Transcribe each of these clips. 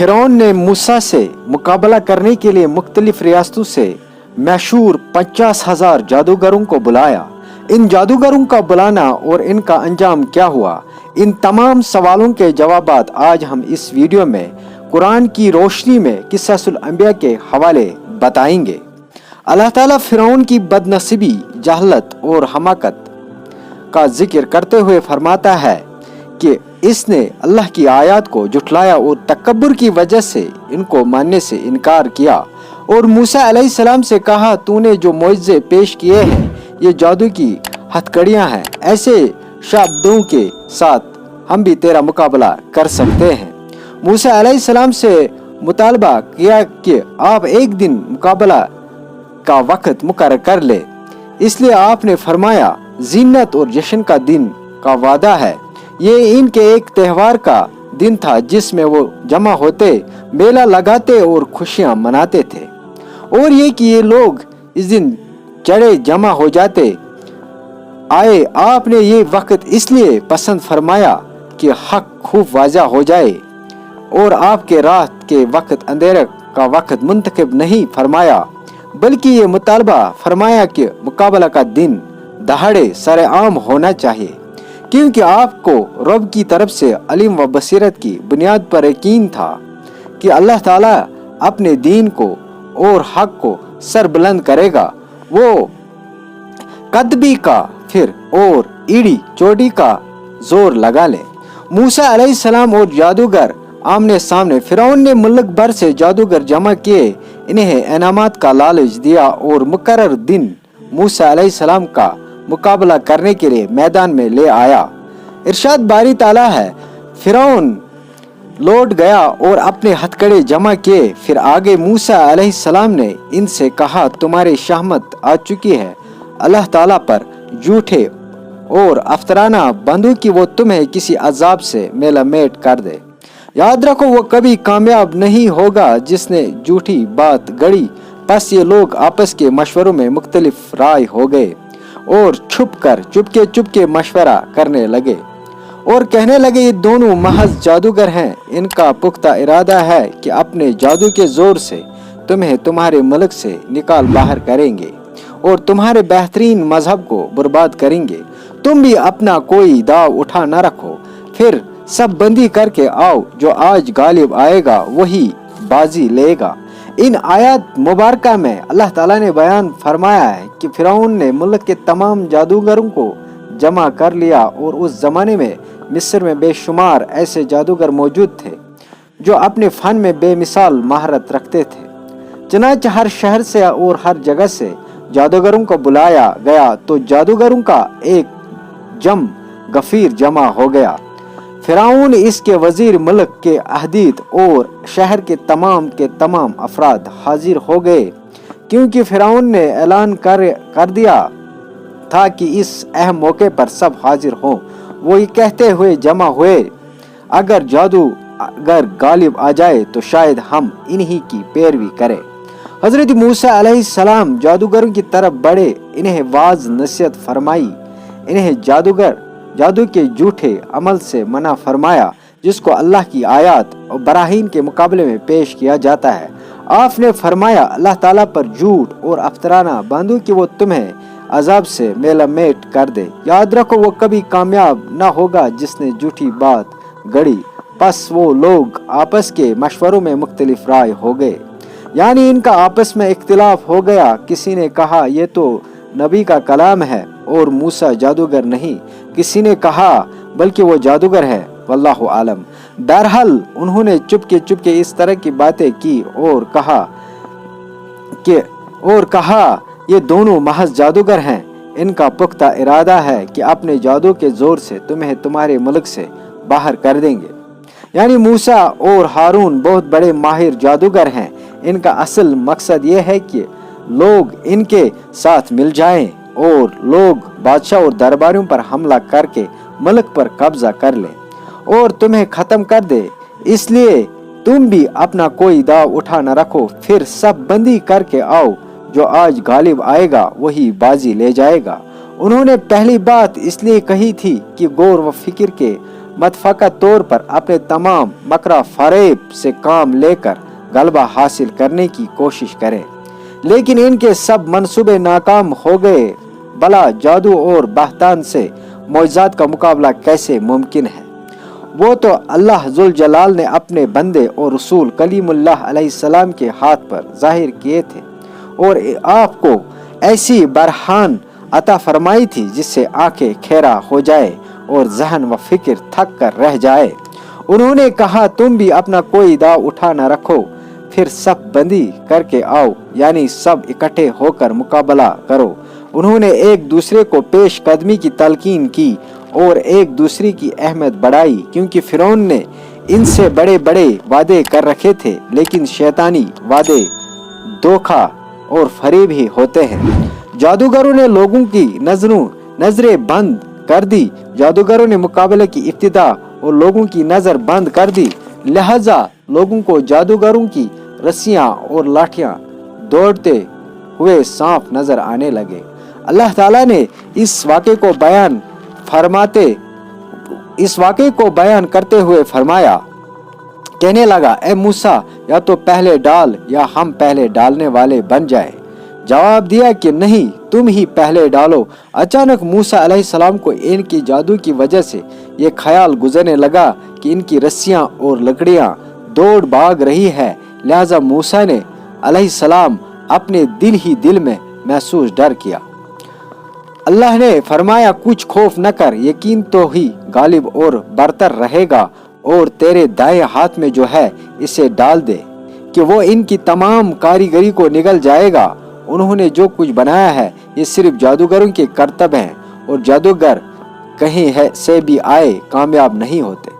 फिरौन ने मूसा से मुकाबला करने के लिए मुख्तलिफ रियासतों से मशहूर 50,000 जादूगरों को बुलाया। इन जादूगरों का बुलाना और इनका अंजाम क्या हुआ, इन तमाम सवालों के जवाबात आज हम इस वीडियो में कुरान की रोशनी में किस्सतुल अंबिया के हवाले बताएंगे। अल्लाह ताला फिरौन की बदनसीबी, जहलत और हमाकत का जिक्र करते हुए फरमाता है कि इसने अल्लाह की आयत को झुठलाया और तकब्बुर की वजह से इनको मानने से इनकार किया और मूसा अलैहिस्सलाम से कहा, तूने जो मोइज़े पेश किए हैं ये जादू की हथकड़ियाँ हैं, ऐसे शब्दों के साथ हम भी तेरा मुकाबला कर सकते हैं। मूसा अलैहिस्सलाम से मुतालबा किया कि आप एक दिन मुकाबला का वक्त मुकर्रर कर ले, इसलिए आपने फरमाया ज़ीनत और जश्न का दिन का वादा है। ये इनके एक त्यौहार का दिन था जिसमें वो जमा होते, मेला लगाते और खुशियां मनाते थे, और ये कि ये लोग इस दिन चढ़े जमा हो जाते आए। आपने ये वक्त इसलिए पसंद फरमाया कि हक खूब वाज़ा हो जाए और आपके रात के वक्त अंधेरे का वक्त मुंतखब नहीं फरमाया, बल्कि ये मुतालबा फरमाया कि मुकाबला का दिन दहाड़े सरेआम होना चाहिए, क्योंकि आपको रब की तरफ से इल्म व बसीरत की बुनियाद पर यकीन था कि अल्लाह ताला अपने दीन को और हक को सर बुलंद करेगा। वो कदबी का फिर और ईड़ी चोटी का जोर लगा ले। मूसा अलैहिस्सलाम और जादूगर आमने सामने। फिरौन ने मुल्क भर से जादूगर जमा किए, इन्हें इनामात का लालच दिया और मुकर्रर दिन मूसा अलैहिस्सलाम का मुकाबला करने के लिए मैदान में ले आया। इरशाद बारी ताला है, फिरौन लौट गया और अपने हथकड़े जमा किए। फिर आगे मूसा अलैहिस्सलाम ने इनसे कहा, तुम्हारी शाहमत आ चुकी है अल्लाह ताला पर झूठे और अफ्तराना बंधु कि वो तुम्हें किसी अजाब से मेलामेट कर दे। याद रखो वो कभी कामयाब नहीं होगा जिसने झूठी बात गढ़ी। बस ये लोग आपस के मशवरों में मुख्तलिफ राय हो गए और चुपके मशवरा करने लगे और कहने लगे, ये दोनों महज जादूगर हैं। इनका पुख्ता इरादा है कि अपने जादू के जोर से तुम्हें तुम्हारे मुल्क से निकाल बाहर करेंगे और तुम्हारे बेहतरीन मजहब को बर्बाद करेंगे। तुम भी अपना कोई दाव उठा न रखो, फिर सब बंदी करके आओ, जो आज गालिब आएगा वही बाजी लेगा। इन आयत मुबारका में अल्लाह ताला ने बयान फरमाया है कि फिरौन ने मुल्क के तमाम जादूगरों को जमा कर लिया और उस जमाने में मिस्र में बेशुमार ऐसे जादूगर मौजूद थे जो अपने फन में बेमिसाल महारत रखते थे। चनांचे हर शहर से और हर जगह से जादूगरों को बुलाया गया तो जादूगरों का एक जम गफीर जमा हो गया। फिरौन, इसके वजीर, मुल्क के अहदीद और शहर के तमाम अफराद हाजिर हो गए, क्योंकि फिरौन ने ऐलान कर दिया था कि इस अहम मौके पर सब हाजिर हों। वो ये कहते हुए जमा हुए, अगर गालिब आ जाए तो शायद हम इन्हीं की पैरवी करें। हजरत मूसा अलैहिस्सलाम जादूगरों की तरफ बढ़े, इन्हें वाज नसीहत फरमाई, इन्हें जादू के झूठे अमल से मना फरमाया जिसको अल्लाह की आयत और बराहीन के मुकाबले में पेश किया जाता है। आपने फरमाया अल्लाह ताला पर झूठ और अफ्तराना बांधो कि वो तुम्हें अजाब से मेलामेट कर दे। याद रखो वो कभी कामयाब न होगा जिसने झूठी बात गढ़ी। बस वो लोग आपस के मशवरों में मुख्तलिफ राय हो गए, यानी इनका आपस में इख्तिलाफ हो गया। किसी ने कहा ये तो नबी का कलाम है और मूसा जादूगर नहीं, किसी ने कहा बल्कि वो जादूगर है, वल्लाहु आलम। बहरहाल उन्होंने चुपके इस तरह की बातें की और कहा ये दोनों महज जादूगर हैं। इनका पुख्ता इरादा है कि अपने जादू के जोर से तुम्हें तुम्हारे मुल्क से बाहर कर देंगे। यानी मूसा और हारून बहुत बड़े माहिर जादूगर हैं। इनका असल मकसद ये है कि लोग इनके साथ मिल जाएं और लोग बादशाह और दरबारियों पर हमला करके मुल्क पर कब्जा कर लें और तुम्हें खत्म कर दे। इसलिए तुम भी अपना कोई दाव उठा न रखो, फिर सब बंदी करके आओ, जो आज गालिब आएगा वही बाजी ले जाएगा। उन्होंने पहली बात इसलिए कही थी कि गौर व फिक्र के मतफक़ा तौर पर अपने तमाम मकरा फरेब से काम लेकर गलबा हासिल करने की कोशिश करें, लेकिन इनके सब मंसूबे नाकाम हो गए। भला जादू और बहतान से मौजज़ात का मुकाबला कैसे मुमकिन है? वो तो अल्लाह जुल जलाल ने अपने बंदे और रसूल कलीमुल्लाह अलैहिस्सलाम के हाथ पर जाहिर किए थे और आपको ऐसी बरहान अता फरमाई थी जिससे आंखें खेरा हो जाए और जहन व फिक्र थक कर रह जाए। उन्होंने कहा, तुम भी अपना कोई दाव उठा न रखो, फिर सब बंदी करके आओ, यानी सब इकट्ठे होकर मुकाबला करो। उन्होंने एक दूसरे को पेश कदमी की तलकीन की और एक दूसरे की अहमियत बढ़ाई, क्योंकि फिरौन ने इनसे बड़े बड़े वादे कर रखे थे, लेकिन शैतानी वादे धोखा और फरेब ही होते हैं। जादूगरों ने लोगों की नजरें बंद कर दी। जादूगरों ने मुकाबले की इब्तिदा और लोगों की नजर बंद कर दी, लिहाजा लोगों को जादूगरों की रस्सियां और लाठियां दौड़ते हुए सांप नजर आने लगे। अल्लाह ताला ने इस वाक़े को बयान करते हुए फरमाया, कहने लगा, ए मूसा, या तो पहले डाल या हम पहले डालने वाले बन जाए। जवाब दिया कि नहीं, तुम ही पहले डालो। अचानक मूसा अलैहिस्सलाम को इनकी जादू की वजह से ये ख्याल गुजरने लगा कि इनकी रस्सियां और लकड़ियां दौड़ भाग रही है। लिहाजा मूसा ने अलैहिस्सलाम अपने दिल ही दिल में महसूस डर किया। अल्लाह ने फरमाया, कुछ खौफ न कर, यकीन तो ही गालिब और बरतर रहेगा, और तेरे दाएं हाथ में जो है इसे डाल दे कि वो इनकी तमाम कारीगरी को निगल जाएगा। उन्होंने जो कुछ बनाया है ये सिर्फ जादूगरों के करतब हैं, और जादूगर कहीं है से भी आए कामयाब नहीं होते।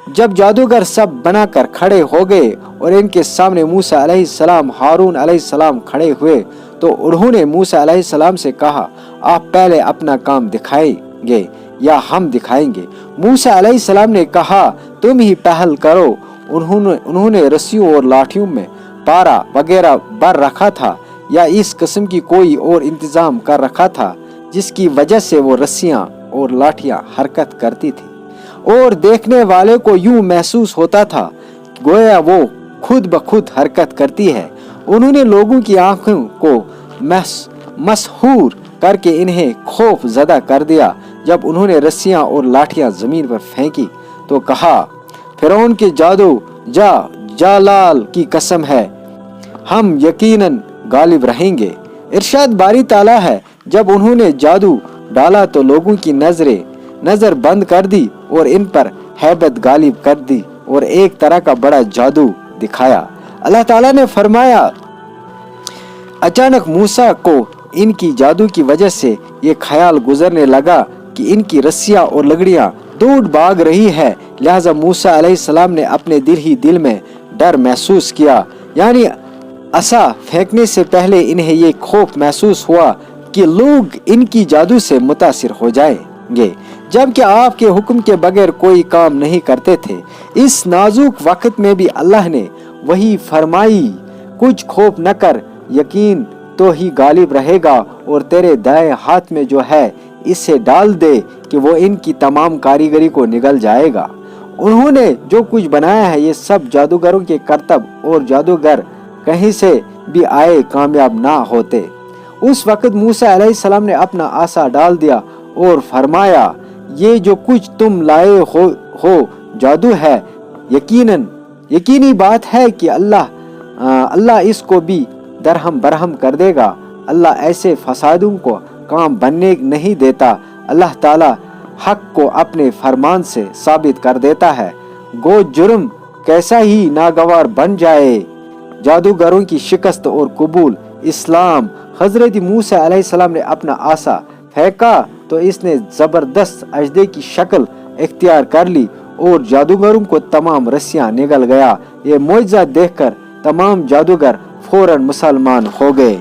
जब जादूगर सब बनाकर खड़े हो गए और इनके सामने मूसा अलैहिस्सलाम, हारून अलैहिस्सलाम खड़े हुए, तो उन्होंने मूसा अलैहिस्सलाम से कहा, आप पहले अपना काम दिखाएंगे या हम दिखाएंगे? मूसा अलैहिस्सलाम ने कहा, तुम ही पहल करो। उन्होंने रस्सियों और लाठियों में पारा वगैरह भर रखा था या इस किस्म की कोई और इंतजाम कर रखा था, जिसकी वजह से वो रस्सियां और लाठियां हरकत करती थी, और देखने वाले को यूं महसूस होता था गोया वो खुद ब खुद हरकत करती है। उन्होंने लोगों की आंखों को मसहूर करके इन्हें खौफ ज़दा कर दिया। जब उन्होंने रस्सियां और लाठियां जमीन पर फेंकी तो कहा, फिरौन के जादू जालाल की कसम है, हम यकीनन गालिब रहेंगे। इरशाद बारी ताला है, जब उन्होंने जादू डाला तो लोगों की नजर बंद कर दी और इन पर हैबत गालिब कर दी और एक तरह का बड़ा जादू दिखाया। अल्लाह ताला ने फरमाया, अचानक मूसा को इनकी जादू की वजह से ये ख्याल गुजरने लगा कि इनकी रस्सियां और लकड़ियां दौड़ भाग रही है। लिहाजा मूसा अलैहिस्सलाम ने अपने दिल ही दिल में डर महसूस किया, यानी असा फेंकने से पहले इन्हें ये खौफ महसूस हुआ कि लोग इनकी जादू से मुतासिर हो जाएंगे, जबकि आपके हुक्म के बगैर कोई काम नहीं करते थे। इस नाजुक वक्त में भी अल्लाह ने वही फरमाई, कुछ खौफ न कर, यकीन तो ही गालिब रहेगा, और तेरे दाएं हाथ में जो है इसे डाल दे कि वो इनकी तमाम कारीगरी को निगल जाएगा। उन्होंने जो कुछ बनाया है ये सब जादूगरों के करतब, और जादूगर कहीं से भी आए कामयाब ना होते। उस वक्त मूसा अलैहिस्सलाम ने अपना आसा डाल दिया और फरमाया, ये जो कुछ तुम लाए हो जादू है, यकीनी बात है कि अल्लाह इसको भी दरहम बरहम कर देगा। अल्लाह ऐसे फसादों को काम बनने नहीं देता। अल्लाह ताला हक को अपने फरमान से साबित कर देता है, गो जुर्म कैसा ही नागवार बन जाए। जादूगरों की शिकस्त और कबूल इस्लाम। हजरत मूसा अलैहिस्सलाम ने अपना आसा फेंका तो इसने जबरदस्त अजदे की शक्ल इख्तियार कर ली और जादूगरों को तमाम रस्सियां निगल गया। ये मुआजिज़ा देखकर तमाम जादूगर फौरन मुसलमान हो गए।